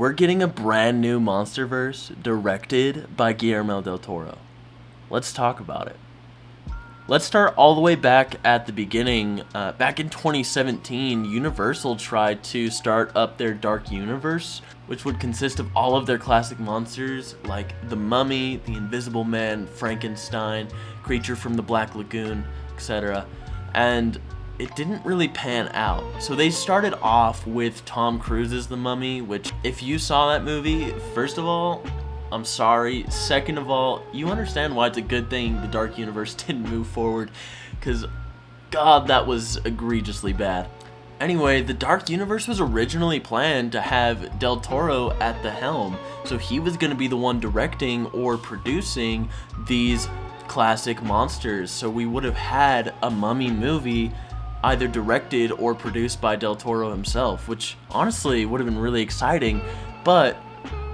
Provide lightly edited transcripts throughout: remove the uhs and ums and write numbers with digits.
we're getting a brand new MONSTERVERSE directed by Guillermo del Toro. Let's talk about it. Let's start all the way back at the beginning. Back in 2017, Universal tried to start up their Dark Universe, which would consist of all of their classic monsters like the Mummy, the Invisible Man, Frankenstein, Creature from the Black Lagoon, etc. And it didn't really pan out. So they started off with Tom Cruise's The Mummy, which if you saw that movie, first of all, I'm sorry. Second of all, you understand why it's a good thing the Dark Universe didn't move forward, because God, that was egregiously bad. Anyway, the Dark Universe was originally planned to have Del Toro at the helm, so he was going to be the one directing or producing these classic monsters. So we would have had a Mummy movie either directed or produced by Del Toro himself, which honestly would have been really exciting, but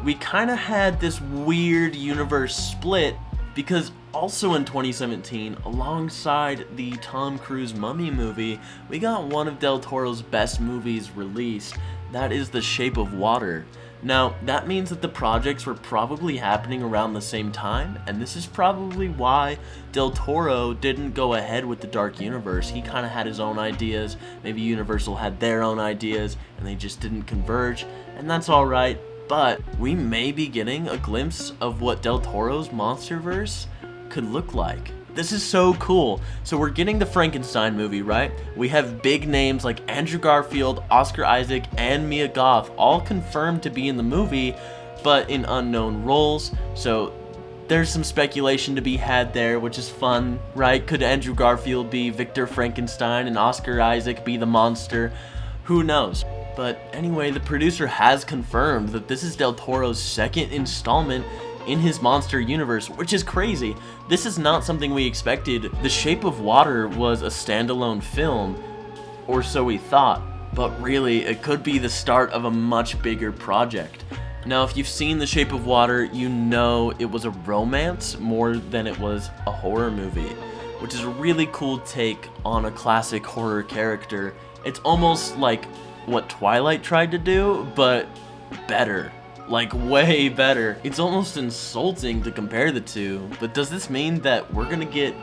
we kind of had this weird universe split because also in 2017, alongside the Tom Cruise Mummy movie, we got one of Del Toro's best movies released. That is The Shape of Water. Now, that means that the projects were probably happening around the same time, and this is probably why Del Toro didn't go ahead with the Dark Universe. He kind of had his own ideas, maybe Universal had their own ideas, and they just didn't converge, and that's alright. But we may be getting a glimpse of what Del Toro's MONSTERVERSE could look like. This is so cool. So we're getting the Frankenstein movie, right? We have big names like Andrew Garfield, Oscar Isaac, and Mia Goth all confirmed to be in the movie, but in unknown roles. So there's some speculation to be had there, which is fun, right? Could Andrew Garfield be Victor Frankenstein and Oscar Isaac be the monster? Who knows? But anyway, the producer has confirmed that this is Del Toro's second installment in his monster universe, which is crazy. This is not something we expected. The Shape of Water was a standalone film, or so we thought, but really it could be the start of a much bigger project. Now, if you've seen The Shape of Water, you know it was a romance more than it was a horror movie, which is a really cool take on a classic horror character. It's almost like what Twilight tried to do, but better. Like, way better. It's almost insulting to compare the two, but does this mean that we're gonna get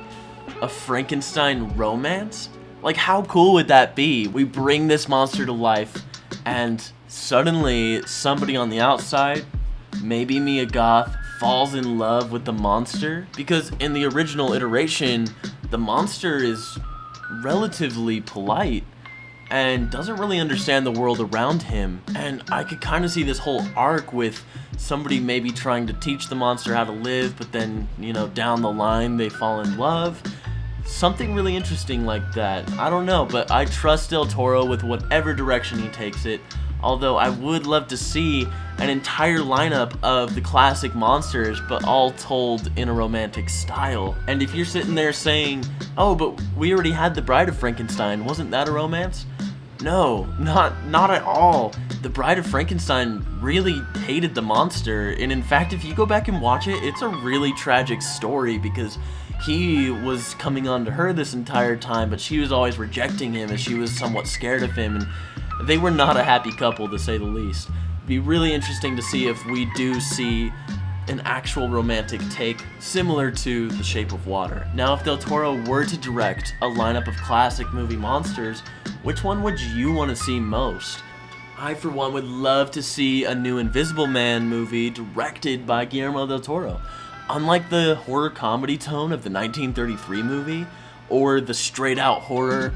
a Frankenstein romance? Like, how cool would that be? We bring this monster to life, and suddenly somebody on the outside, maybe Mia Goth, falls in love with the monster? Because in the original iteration, the monster is relatively polite and doesn't really understand the world around him. And I could kind of see this whole arc with somebody maybe trying to teach the monster how to live, but then, down the line they fall in love. Something really interesting like that. I don't know, but I trust Del Toro with whatever direction he takes it. Although I would love to see an entire lineup of the classic monsters, but all told in a romantic style. And if you're sitting there saying, oh, but we already had The Bride of Frankenstein, wasn't that a romance? No, not at all. The Bride of Frankenstein really hated the monster, and in fact, if you go back and watch it, it's a really tragic story because he was coming on to her this entire time, but she was always rejecting him as she was somewhat scared of him, and they were not a happy couple, to say the least. It'd be really interesting to see if we do see an actual romantic take similar to The Shape of Water. Now, if Del Toro were to direct a lineup of classic movie monsters, which one would you want to see most? I, for one, would love to see a new Invisible Man movie directed by Guillermo del Toro. Unlike the horror comedy tone of the 1933 movie, or the straight-out horror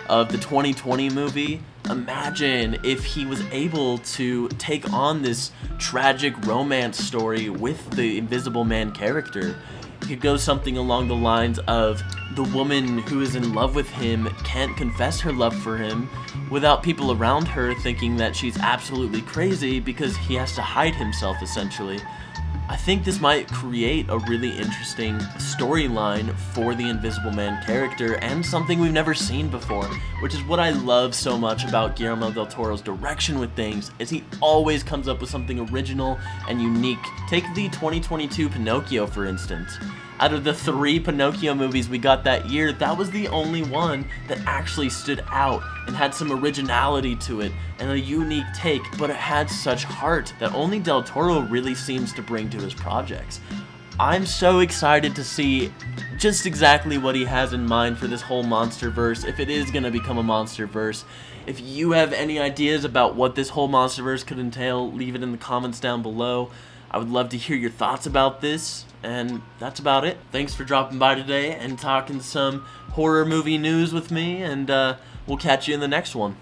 of the 2020 movie, imagine if he was able to take on this tragic romance story with the Invisible Man character. It could go something along the lines of the woman who is in love with him can't confess her love for him without people around her thinking that she's absolutely crazy because he has to hide himself, essentially. I think this might create a really interesting storyline for the Invisible Man character and something we've never seen before, which is what I love so much about Guillermo del Toro's direction with things, is he always comes up with something original and unique. Take the 2022 Pinocchio, for instance. Out of the 3 Pinocchio movies we got that year, that was the only one that actually stood out and had some originality to it and a unique take, but it had such heart that only Del Toro really seems to bring to his projects. I'm so excited to see just exactly what he has in mind for this whole MONSTERVERSE, if it is going to become a MONSTERVERSE. If you have any ideas about what this whole MONSTERVERSE could entail, leave it in the comments down below. I would love to hear your thoughts about this, and that's about it. Thanks for dropping by today and talking some horror movie news with me, and we'll catch you in the next one.